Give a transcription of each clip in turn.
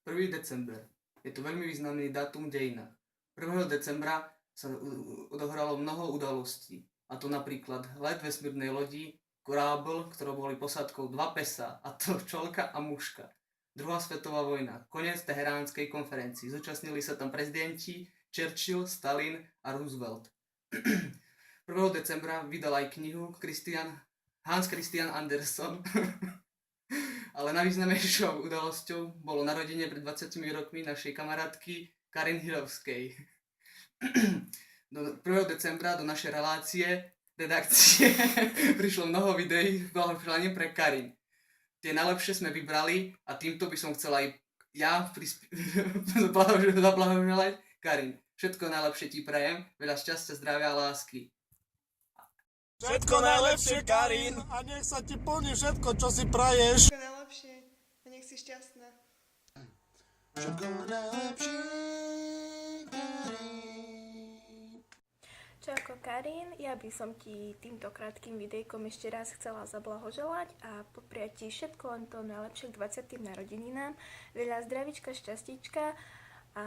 1. december. Je to veľmi významný dátum v dejinách. 1. decembra sa odohralo mnoho udalostí. A to napríklad let vesmírnej lodi Korábl, ktorou boli posádkou 2 pesa, a to čolka a muška. Druhá svetová vojna, koniec Teheránskej konferencii. Zúčastnili sa tam prezidenti Churchill, Stalin a Roosevelt. 1. decembra vydal aj knihu Hans Christian Andersen. Ale najvýznamnejšou udalosťou bolo narodenie pred 20 rokmi našej kamarátky Karin Hirovskej. Do 1. decembra do našej redakcie prišlo mnoho videí s blahoželaním pre Karin. Tie najlepšie sme vybrali a týmto by som chcel aj ja zablahoželať Karin. Všetko najlepšie ti prajem, veľa šťastia, zdravia a lásky. Všetko najlepšie, Karin! A nech sa ti plní všetko, čo si praješ. Všetko najlepšie a nech si šťastná. Všetko najlepšie, Karin. Čauko Karin, ja by som ti týmto krátkým videjkom ešte raz chcela zablahoželať a popriať ti všetko len to najlepšie k 20. narodeninám. Veľa zdravíčka, šťastíčka a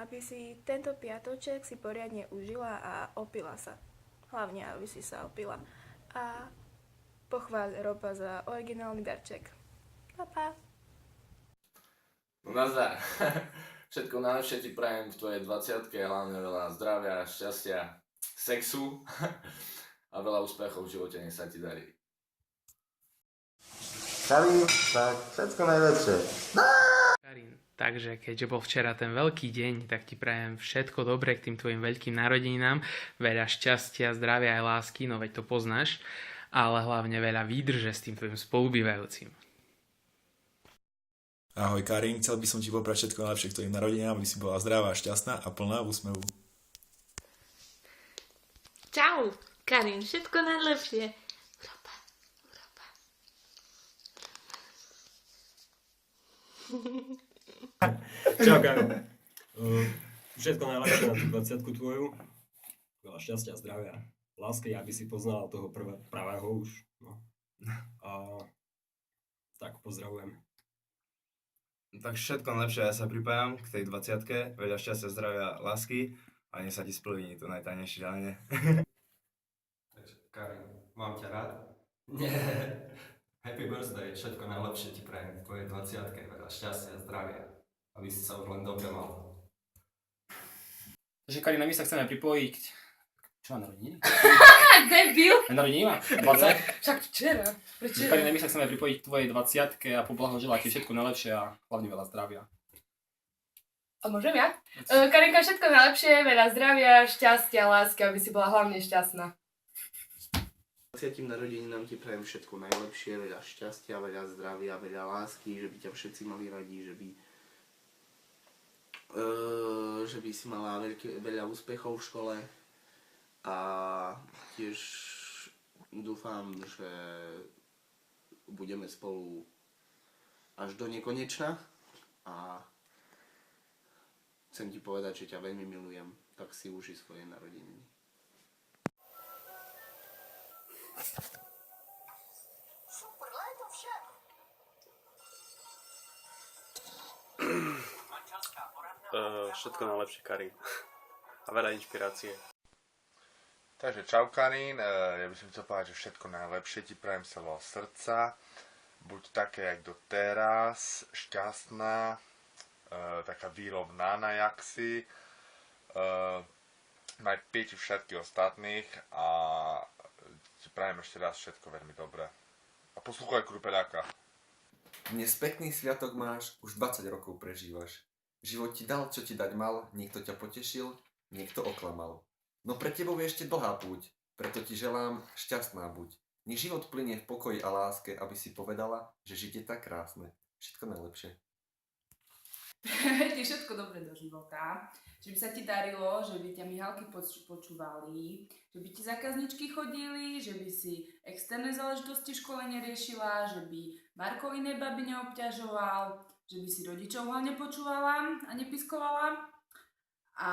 aby si tento piatoček si poriadne užila a opila sa. Hlavne, aby si sa opila. A pochváľ Roba za originálny darček. Pa, pa. No nazdar. Všetko najlepšie ti prajem v tvojej 20-ke, hlavne veľa zdravia, šťastia, sexu a veľa úspechov v živote, nech sa ti darí. Karin, tak všetko najlepšie. Karin, takže keďže bol včera ten veľký deň, tak ti prajem všetko dobré k tým tvojim veľkým narodeninám, veľa šťastia, zdravia aj lásky, no veď to poznáš, ale hlavne veľa výdrže s tým tvojim spolubývajúcim. Ahoj Karin, chcel by som ti poprať všetko najlepšie k tvojim narodeninám, aby si bola zdravá, šťastná a plná úsmevu. Čau, Karin, všetko najlepšie. Roba. Čau, Karin. Všetko najlepšie na tú 20-ku tvoju. Veľa šťastia, zdravia, lásky, aby si poznala toho pravého už. No. A tak, pozdravujem. Tak všetko najlepšie, ja sa pripájam k tej 20-ke. Veľa šťastia, zdravia, lásky a nech sa ti splní to najtajnejšie želanie. Karin, mám ťa rád? Nie. Happy birthday, všetko najlepšie ti prajem v tvojej 20-ke, veľa šťastia, zdravia, aby si sa už len dobre mal. Takže Karina, my sa chceme pripojiť. Čo má narodeniny? Debil! Narodeniny má? 20? Však včera. Prečo? Karina, my sa chceme pripojiť k tvojej 20-ke a poblahoželať ti všetko najlepšie a hlavne veľa zdravia. A môžem ja? Karinka, všetko najlepšie, veľa zdravia, šťastia, lásky, aby si bola hlavne šťastná. 20. narodeninám ti prajem všetko najlepšie, veľa šťastia, veľa zdravia, veľa lásky, že by ťa všetci mali radi, že by si mala veľa úspechov v škole a tiež dúfam, že budeme spolu až do nekonečna a chcem ti povedať, že ťa veľmi milujem, tak si uži svoje narodeniny. Super, leto však. Všetko najlepšie, Karin. A veľa inšpirácie. Takže čau Karin, ja by som chcel povedať, že všetko najlepšie ti prajem z celého srdca. Buď také, jak doteraz, šťastná, taká výrovná na jaksi. Maj pieti všetkých ostatných a ti prajem ešte raz všetko veľmi dobré. A poslúchaj Krupeľáka. Dnes pekný sviatok máš, už 20 rokov prežívaš. Život ti dal, čo ti dať mal, niekto ťa potešil, niekto oklamal. No pre tebou je ešte dlhá púť, preto ti želám šťastná buď. Nech život plynie v pokoji a láske, aby si povedala, že žite tak krásne. Všetko najlepšie. Ti všetko dobre do života, že by sa ti darilo, že by ťa Mihalky počúvali, že by ti zákazničky chodili, že by si externé záležitosti v škole neriešila, že by Marko iné baby neobťažoval, že by si rodičov hlavne počúvala a nepiskovala a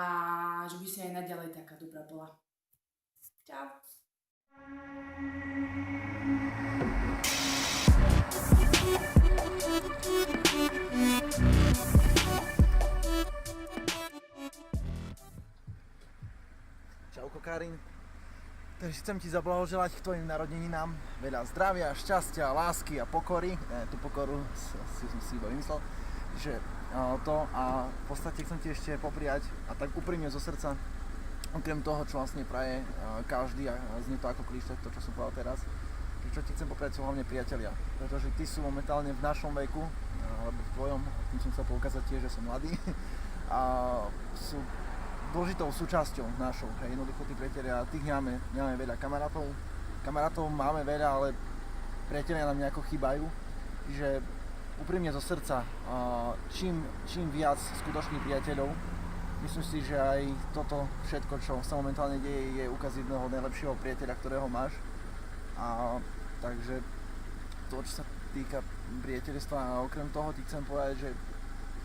že by si aj naďalej taká dobrá bola. Čau. Karin. Takže chcem ti zablahoželať k tvojim narodeninám. Veľa zdravia, šťastia, lásky a pokory. Tú pokoru som si iba vymyslel. Že to a v podstate chcem ti ešte popriať a tak úprimne zo srdca, okrem toho, čo vlastne praje každý a znie to ako klišé, to čo som povedal teraz, čo ti chcem popriať sú hlavne priatelia, pretože tí sú momentálne v našom veku, alebo v tvojom, tým som chcel poukázať tiež, že som mladý, a sú dôležitou súčasťou našou, hej, jednoducho tí priatelia, tých nemáme veľa kamarátov máme veľa, ale priatelia nám nejako chýbajú, čiže úprimne zo srdca, čím viac skutočných priateľov, myslím si, že aj toto všetko, čo sa momentálne deje, je ukaz jedného najlepšieho priateľa, ktorého máš. A takže to, čo sa týka priateľstva, a okrem toho ti chcem povedať, že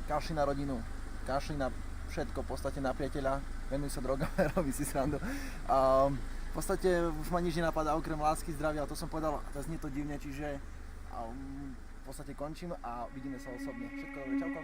kašli na rodinu, kašli na všetko, v podstate na priateľa, venuj sa drogám, robí si srandu. V podstate už ma nič nenapadá okrem lásky, zdravia, to som povedal, a znie to divne, čiže v podstate končím a vidíme sa osobne. Všetko dobré, čauko.